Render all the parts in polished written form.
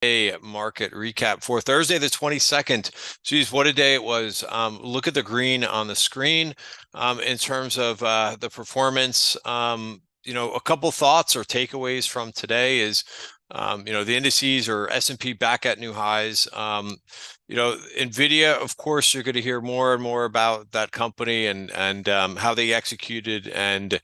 A market recap for Thursday, the 22nd. Geez, what a day it was. Look at the green on the screen in terms of the performance. A couple thoughts or takeaways from today is, the indices or S&P back at new highs. NVIDIA, of course, you're going to hear more and more about that company and how they executed and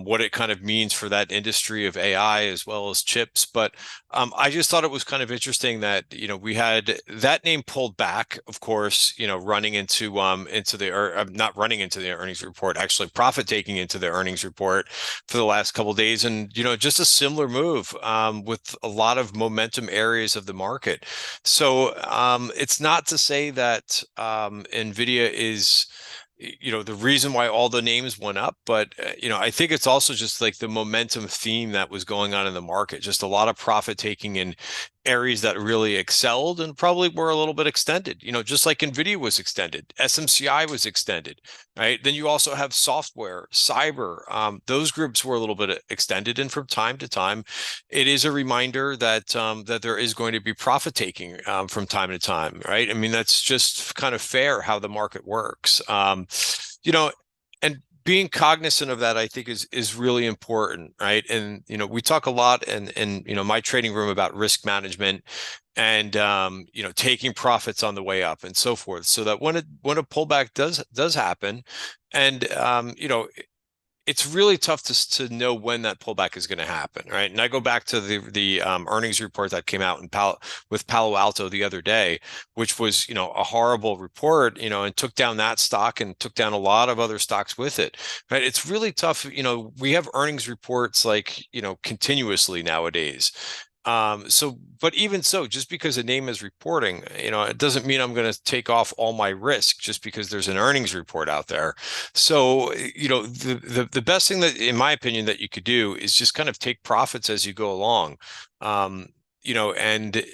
what it kind of means for that industry of AI as well as chips. But I just thought it was kind of interesting that, we had that name pulled back, of course, running into the or not running into the earnings report, actually profit taking into the earnings report for the last couple of days. And, just a similar move with a lot of momentum areas of the market. So it's not to say that NVIDIA is the reason why all the names went up, but I think it's also just like the momentum theme that was going on in the market, just a lot of profit taking in areas that really excelled and probably were a little bit extended, just like Nvidia was extended, SMCI was extended, right? Then you also have software, cyber, those groups were a little bit extended. And from time to time it is a reminder that that there is going to be profit taking from time to time, right? I mean, that's just kind of fair how the market works. You know, and being cognizant of that, I think is really important, right? And we talk a lot in my trading room about risk management and taking profits on the way up and so forth, so that when a pullback does happen, and it's really tough to know when that pullback is going to happen, right? And I go back to the earnings report that came out with Palo Alto the other day, which was a horrible report, and took down that stock and took down a lot of other stocks with it, right? It's really tough. We have earnings reports like continuously nowadays. But even so, just because a name is reporting, it doesn't mean I'm going to take off all my risk just because there's an earnings report out there. So, the best thing that, in my opinion, that you could do is just kind of take profits as you go along. Um, and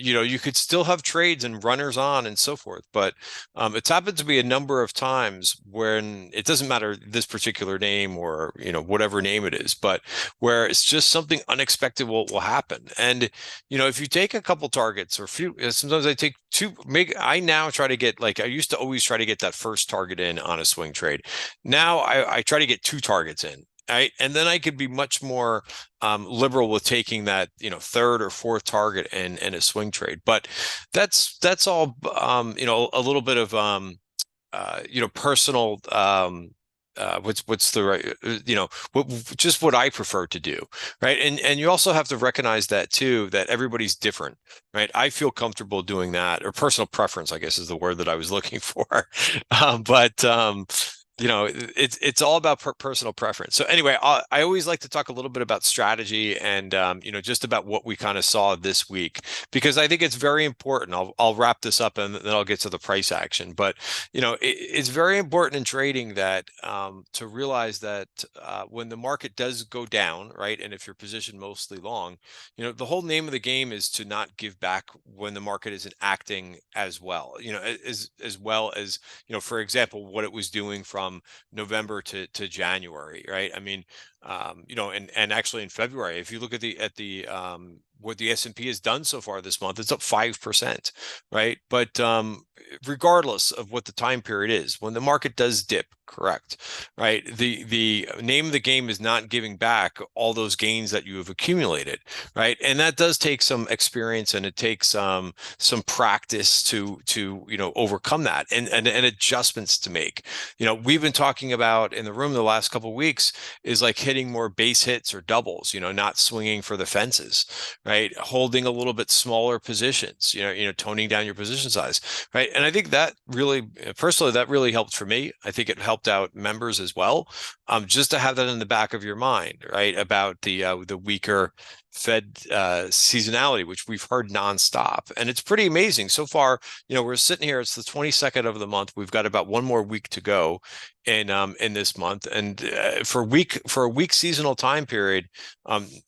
you could still have trades and runners on and so forth, but it's happened to be a number of times when it doesn't matter this particular name or whatever name it is, but where it's just something unexpected will happen. And if you take a couple targets or a few, sometimes I take two. I now try to get, like, I used to always try to get that first target in on a swing trade. Now I try to get two targets in. Right. And then I could be much more liberal with taking that, third or fourth target in a swing trade. But that's all, a little bit of, personal, what's the right, just what I prefer to do. Right. And you also have to recognize that too, that everybody's different. Right. I feel comfortable doing that, or personal preference, I guess, is the word that I was looking for. But it's all about personal preference. So anyway, I always like to talk a little bit about strategy and just about what we kind of saw this week, because I think it's very important. I'll wrap this up and then I'll get to the price action. But it's very important in trading that to realize that when the market does go down, right, and if you're positioned mostly long, the whole name of the game is to not give back when the market isn't acting as well, as well as, for example, what it was doing from November to January, right? I mean, and actually in February, if you look at the what the S&P has done so far this month, it's up 5%, right? But regardless of what the time period is, when the market does dip, correct, right? The name of the game is not giving back all those gains that you have accumulated, right? And that does take some experience, and it takes some practice to overcome that, and adjustments to make. We've been talking about in the room the last couple of weeks is like hitting more base hits or doubles, not swinging for the fences, right? Holding a little bit smaller positions, toning down your position size, right? And I think that really, personally, that really helped for me. I think it helped out members as well, just to have that in the back of your mind, right? About the weaker Fed seasonality, which we've heard nonstop, and it's pretty amazing so far. We're sitting here; it's the 22nd of the month. We've got about one more week to go in this month, and for a week seasonal time period,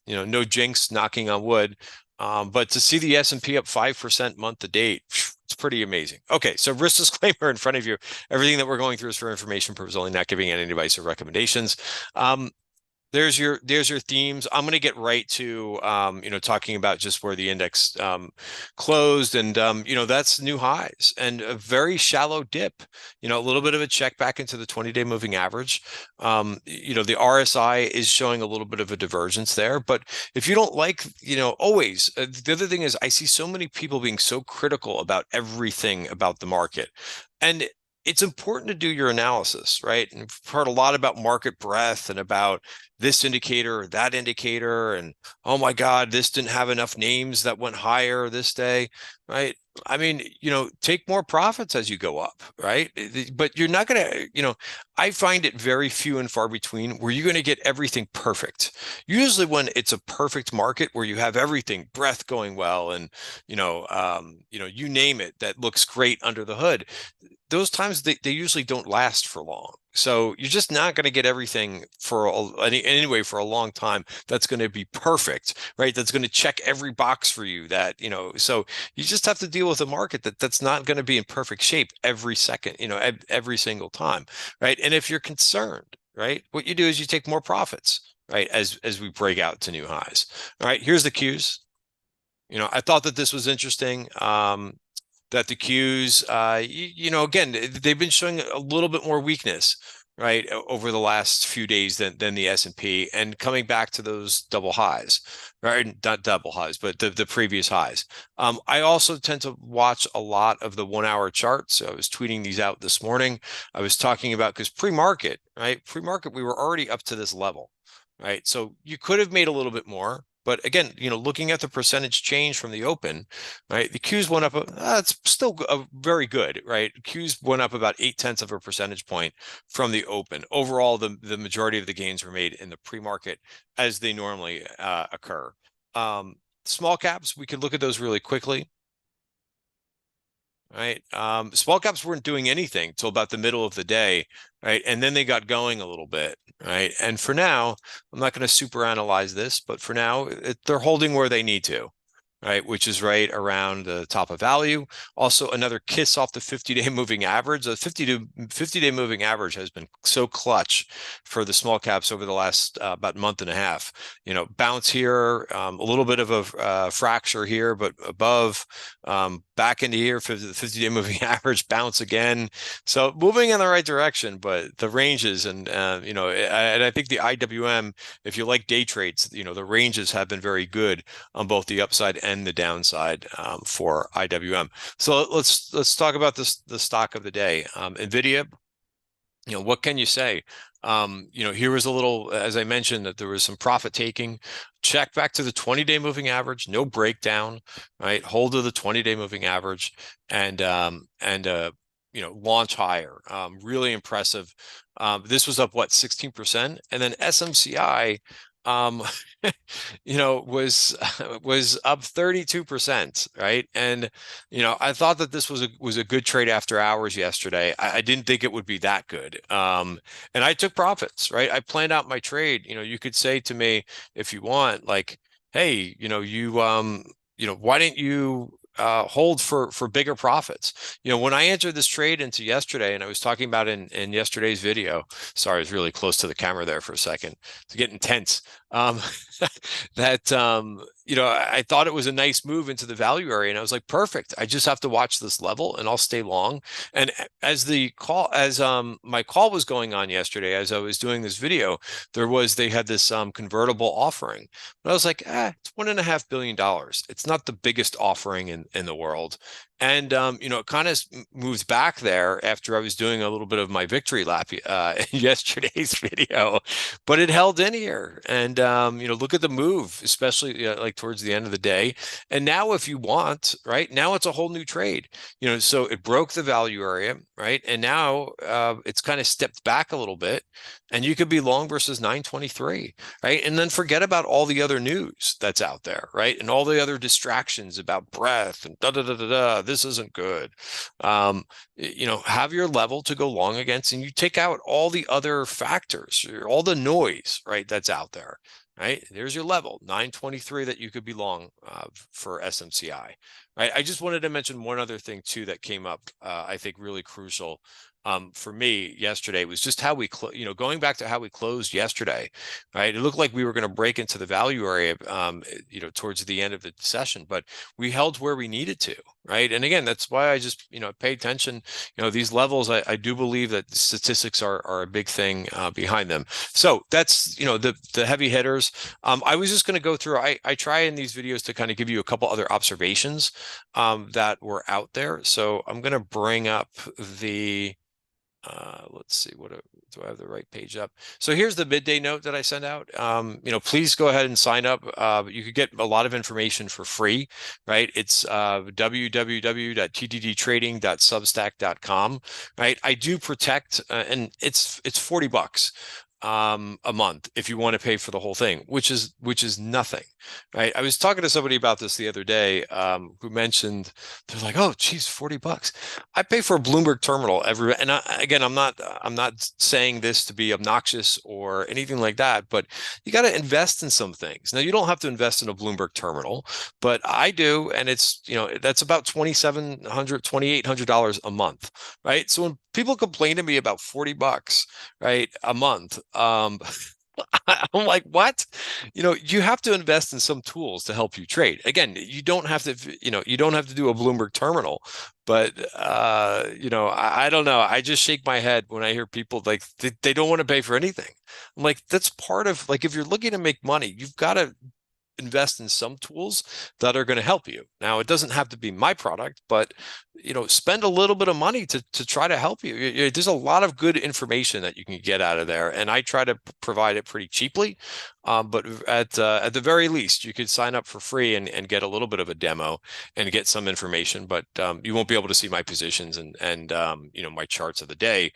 no jinx, knocking on wood, but to see the S&P up 5% month to date, it's pretty amazing. Okay, so risk disclaimer in front of you. Everything that we're going through is for information purposes only, not giving any advice or recommendations. There's your themes. I'm going to get right to talking about just where the index closed, and that's new highs and a very shallow dip. A little bit of a check back into the 20-day moving average. The RSI is showing a little bit of a divergence there, but if you don't like, always the other thing is I see so many people being so critical about everything about the market, and it's important to do your analysis, right? And we've heard a lot about market breadth and about this indicator or that indicator, and oh my God, this didn't have enough names that went higher this day, right? I mean, take more profits as you go up, right? But you're not going to, I find it very few and far between where you're going to get everything perfect. Usually when it's a perfect market where you have everything breadth going well and, you name it, that looks great under the hood, those times they usually don't last for long. So you're just not going to get everything anyway for a long time. That's going to be perfect, right? That's going to check every box for you so you just have to deal with a market that's not going to be in perfect shape every second, every single time, right? And if you're concerned, right, what you do is you take more profits, right? As we break out to new highs. All right, here's the cues. I thought that this was interesting. That the Qs, again, they've been showing a little bit more weakness, right, over the last few days than the S&P, and coming back to those double highs, right? Not double highs, but the previous highs. I also tend to watch a lot of the 1 hour charts. So I was tweeting these out this morning. I was talking about, because pre-market, right? Pre-market, we were already up to this level, right? So you could have made a little bit more. But again, looking at the percentage change from the open, right? The Qs went up. It's still very good, right? Qs went up about 0.8 of a percentage point from the open. Overall, the majority of the gains were made in the pre-market, as they normally occur. Small caps, we could look at those really quickly. Right. Small caps weren't doing anything till about the middle of the day, right? And then they got going a little bit, right? And for now, I'm not going to super analyze this, but for now, they're holding where they need to, right? Which is right around the top of value. Also, another kiss off the 50-day moving average. The 50-day moving average has been so clutch for the small caps over the last about month and a half. Bounce here, a little bit of a fracture here, but above, back into here for the 50-day moving average, bounce again. So moving in the right direction, but the ranges and I think the IWM, if you like day trades, the ranges have been very good on both the upside and the downside for IWM. So let's talk about the stock of the day. Nvidia. What can you say? Here was a little, as I mentioned, that there was some profit taking. Check back to the 20-day moving average, no breakdown, right? Hold to the 20-day moving average and launch higher. Really impressive. This was up, what, 16%? And then SMCI um was up 32%, right? And I thought that this was a good trade after hours yesterday. I didn't think it would be that good. And I took profits, right? I planned out my trade. You could say to me, if you want, like, hey, why didn't you hold for bigger profits? When I entered this trade into yesterday, and I was talking about in yesterday's video, sorry, I was really close to the camera there for a second. It's getting tense. Um, that I thought it was a nice move into the value area, and I was like, perfect. I just have to watch this level, and I'll stay long. And as my call was going on yesterday, as I was doing this video, they had this convertible offering, but I was like, it's $1.5 billion. It's not the biggest offering in the world. And it kind of moved back there after I was doing a little bit of my victory lap in yesterday's video, but it held in here. And look at the move, especially like towards the end of the day. And now, if you want, right now, it's a whole new trade. So it broke the value area, right? And now it's kind of stepped back a little bit, and you could be long versus 923, right? And then forget about all the other news that's out there, right? And all the other distractions about breadth and da da da da da. This isn't good. Have your level to go long against, and you take out all the other factors, all the noise, right? That's out there. Right, there's your level, 923, that you could be long for SMCI. Right, I just wanted to mention one other thing too that came up, I think really crucial. for me yesterday was just how we, going back to how we closed yesterday, right? It looked like we were going to break into the value area, towards the end of the session, but we held where we needed to, right? And again, that's why I just, pay attention. These levels, I do believe that statistics are a big thing behind them. So that's, the heavy hitters. I was just going to go through, I try in these videos to kind of give you a couple other observations that were out there. So I'm going to bring up the, let's see, do I have the right page up? So here's the midday note that I sent out. Please go ahead and sign up. You could get a lot of information for free, right? It's www.tddtrading.substack.com, right? I do protect, and it's $40 a month if you want to pay for the whole thing, which is nothing, right? I was talking to somebody about this the other day, who mentioned, they're like, oh geez, $40. I pay for a Bloomberg terminal and again, I'm not saying this to be obnoxious or anything like that, but you got to invest in some things. Now, you don't have to invest in a Bloomberg terminal, but I do, and it's, that's about $2,800 a month, right? So when people complain to me about $40, right, a month, I'm like, what? You have to invest in some tools to help you trade. Again, you don't have to, you don't have to do a Bloomberg terminal, but I don't know. I just shake my head when I hear people like they don't want to pay for anything. I'm like, that's part of, like, if you're looking to make money, you've got to invest in some tools that are going to help you. Now, it doesn't have to be my product, but spend a little bit of money to try to help you. There's a lot of good information that you can get out of there, and I try to provide it pretty cheaply. But at the very least, you could sign up for free and get a little bit of a demo and get some information. But you won't be able to see my positions and my charts of the day,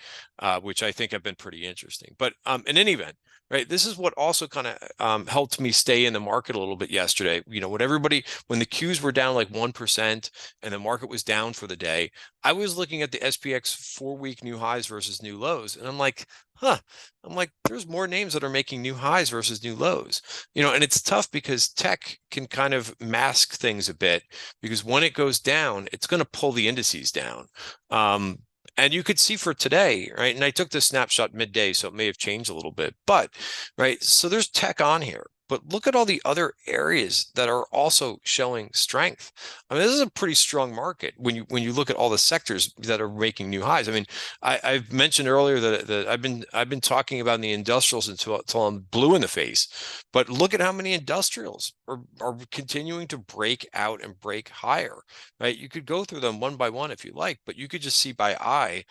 which I think have been pretty interesting. But in any event, right, this is what also kind of helped me stay in the market a little bit yesterday. When the Qs were down like 1% and the market was down for the day, I was looking at the SPX 4-week new highs versus new lows, and I'm like, there's more names that are making new highs versus new lows, and it's tough because tech can kind of mask things a bit, because when it goes down, it's going to pull the indices down. And you could see for today, right? And I took this snapshot midday, so it may have changed a little bit, but right. So there's tech on here, but look at all the other areas that are also showing strength. I mean, this is a pretty strong market when you look at all the sectors that are making new highs. I mean, I've mentioned earlier that I've been talking about the industrials until I'm blue in the face, but look at how many industrials are continuing to break out and break higher, right? You could go through them one by one if you like, but you could just see by eye,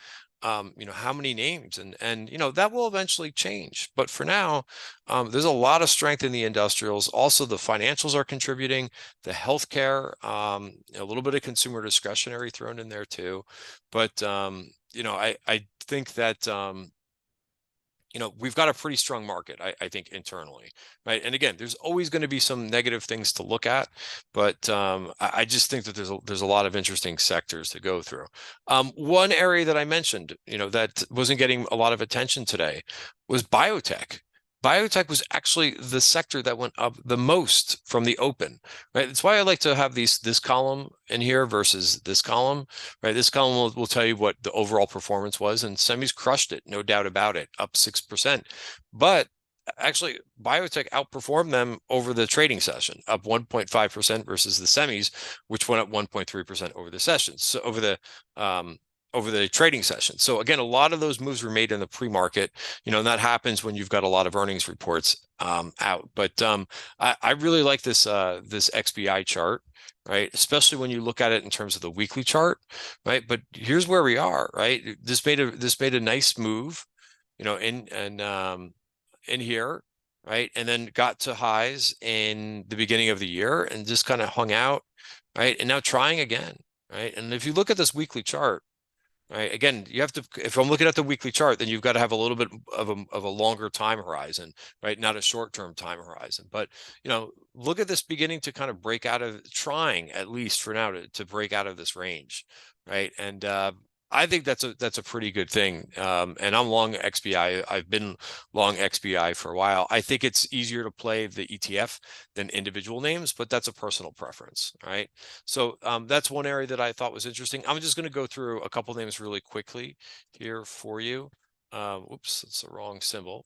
how many names, and that will eventually change. But for now, there's a lot of strength in the industrials. Also, the financials are contributing, the healthcare, a little bit of consumer discretionary thrown in there too. But I think that we've got a pretty strong market, I think, internally, right? And again, there's always going to be some negative things to look at, but I just think that there's a lot of interesting sectors to go through. One area that I mentioned, that wasn't getting a lot of attention today was biotech. Biotech was actually the sector that went up the most from the open, right? That's why I like to have this column in here versus this column, right? This column will tell you what the overall performance was, and semis crushed it, no doubt about it, up 6%. But actually, biotech outperformed them over the trading session, up 1.5% versus the semis, which went up 1.3% over the sessions. So over the trading session. So again, a lot of those moves were made in the pre-market, and that happens when you've got a lot of earnings reports out. But I really like this XBI chart, right? Especially when you look at it in terms of the weekly chart, right? But here's where we are, right? This made a nice move, in here, right? And then got to highs in the beginning of the year and just kind of hung out, right? And now trying again, right? And if you look at this weekly chart, right, again, you have to, if I'm looking at the weekly chart, then you've got to have a little bit of a longer time horizon, right? Not a short-term time horizon. But, look at this beginning to kind of break out of, trying at least for now to break out of this range, right? And I think that's a pretty good thing. And I'm long XBI. I've been long XBI for a while. I think it's easier to play the ETF than individual names, but that's a personal preference, right? So that's one area that I thought was interesting. I'm just going to go through a couple names really quickly here for you. Oops, it's the wrong symbol.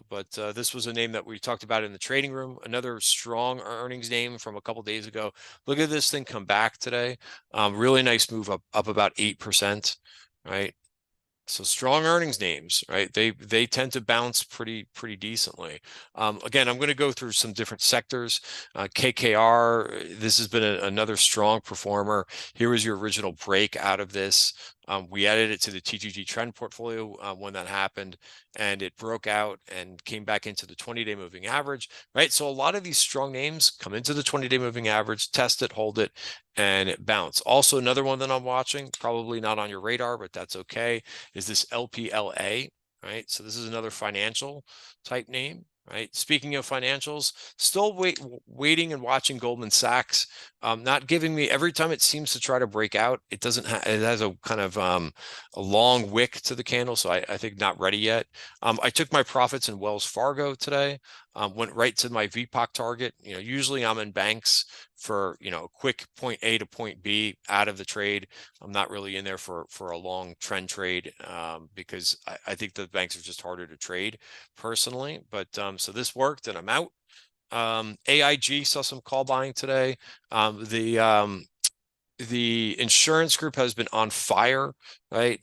But this was a name that we talked about in the trading room. Another strong earnings name from a couple days ago. Look at this thing come back today. Really nice move up about 8%, right? So strong earnings names, right? They tend to bounce pretty decently. Again, I'm going to go through some different sectors. KKR, this has been another strong performer. Here was your original break out of this. We added it to the TGG trend portfolio when that happened, and it broke out and came back into the 20-day moving average, right? So a lot of these strong names come into the 20-day moving average, test it, hold it, and it bounce. Also, another one that I'm watching, probably not on your radar, but that's okay, is this LPLA, right? So this is another financial type name, right? Speaking of financials, still waiting and watching Goldman Sachs, not giving me, every time it seems to try to break out, it doesn't it has a kind of a long wick to the candle, so I think not ready yet. I took my profits in Wells Fargo today, went right to my VPOC target. Usually I'm in banks for a quick point A to point B out of the trade. I'm not really in there for a long trend trade because I think the banks are just harder to trade personally. But so this worked and I'm out. AIG saw some call buying today. The insurance group has been on fire, right?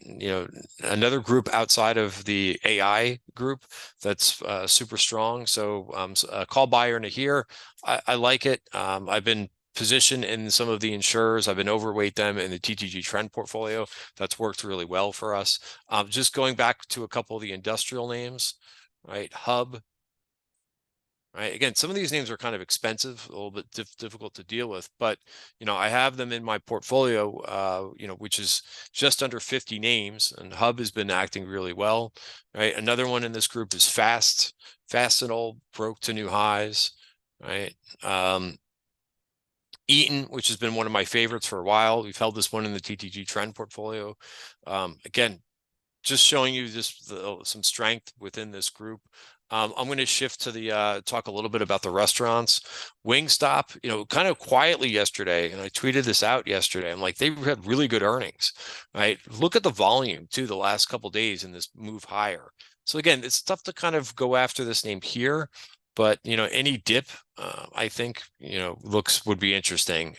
Another group outside of the AI group that's super strong. So a call buyer into here. I like it. I've been positioned in some of the insurers. I've been overweight them in the TTG trend portfolio. That's worked really well for us. Just going back to a couple of the industrial names, right? Hub. Right. Again, some of these names are kind of expensive, a little bit difficult to deal with, but I have them in my portfolio, which is just under 50 names, and Hub has been acting really well. Right. Another one in this group is Fastenal broke to new highs. Right. Eaton, which has been one of my favorites for a while. We've held this one in the TTG trend portfolio. Again, just showing you just some strength within this group. I'm going to shift to the talk a little bit about the restaurants. Wingstop, kind of quietly yesterday, and I tweeted this out yesterday. I'm like, they had really good earnings, right? Look at the volume too, the last couple of days in this move higher. So again, it's tough to kind of go after this name here, but any dip, I think would be interesting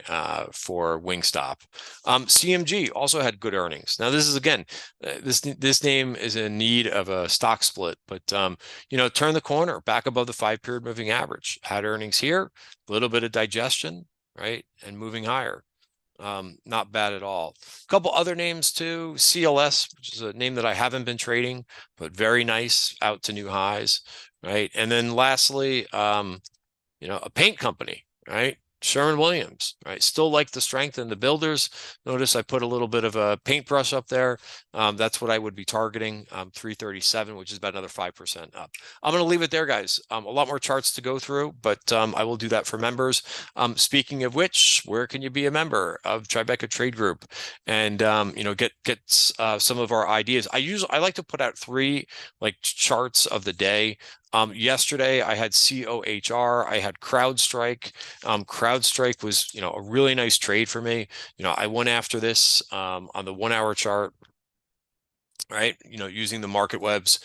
for Wingstop. CMG also had good earnings. Now this is again, this name is in need of a stock split, but turn the corner back above the 5-period moving average. Had earnings here, a little bit of digestion, right, and moving higher. Not bad at all. A couple other names too. CLS, which is a name that I haven't been trading, but very nice, out to new highs, right? And then lastly, a paint company, right? Sherwin-Williams, right? Still like the strength in the builders. Notice I put a little bit of a paintbrush up there. That's what I would be targeting, 337, which is about another 5% up. I'm going to leave it there, guys. A lot more charts to go through, but I will do that for members. Speaking of which, where can you be a member of Tribeca Trade Group and get some of our ideas? I like to put out 3 charts of the day. Yesterday I had COHR, I had CrowdStrike. CrowdStrike was, a really nice trade for me. I went after this on the 1-hour chart, right? Using the market webs,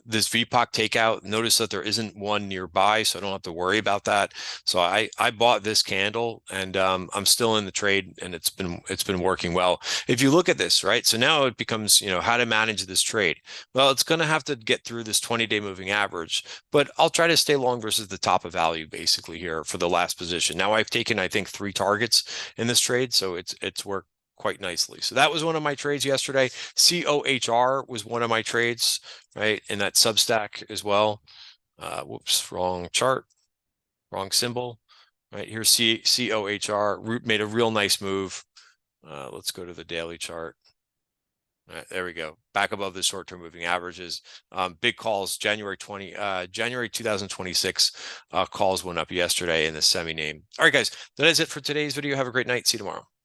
this VPOC takeout, notice that there isn't one nearby, so I don't have to worry about that. So I bought this candle and I'm still in the trade and it's been working well. If you look at this, right? So now it becomes, how to manage this trade. Well, it's going to have to get through this 20-day moving average, but I'll try to stay long versus the top of value basically here for the last position. Now I've taken, I think, 3 targets in this trade, so it's worked quite nicely. So that was one of my trades yesterday. COHR was one of my trades, right? In that Substack as well. Whoops, wrong chart, wrong symbol. Right, here's COHR. Root made a real nice move. Let's go to the daily chart. Right, there we go. Back above the short-term moving averages. Big calls, January 2026 calls went up yesterday in the semi name. All right, guys, that is it for today's video. Have a great night. See you tomorrow.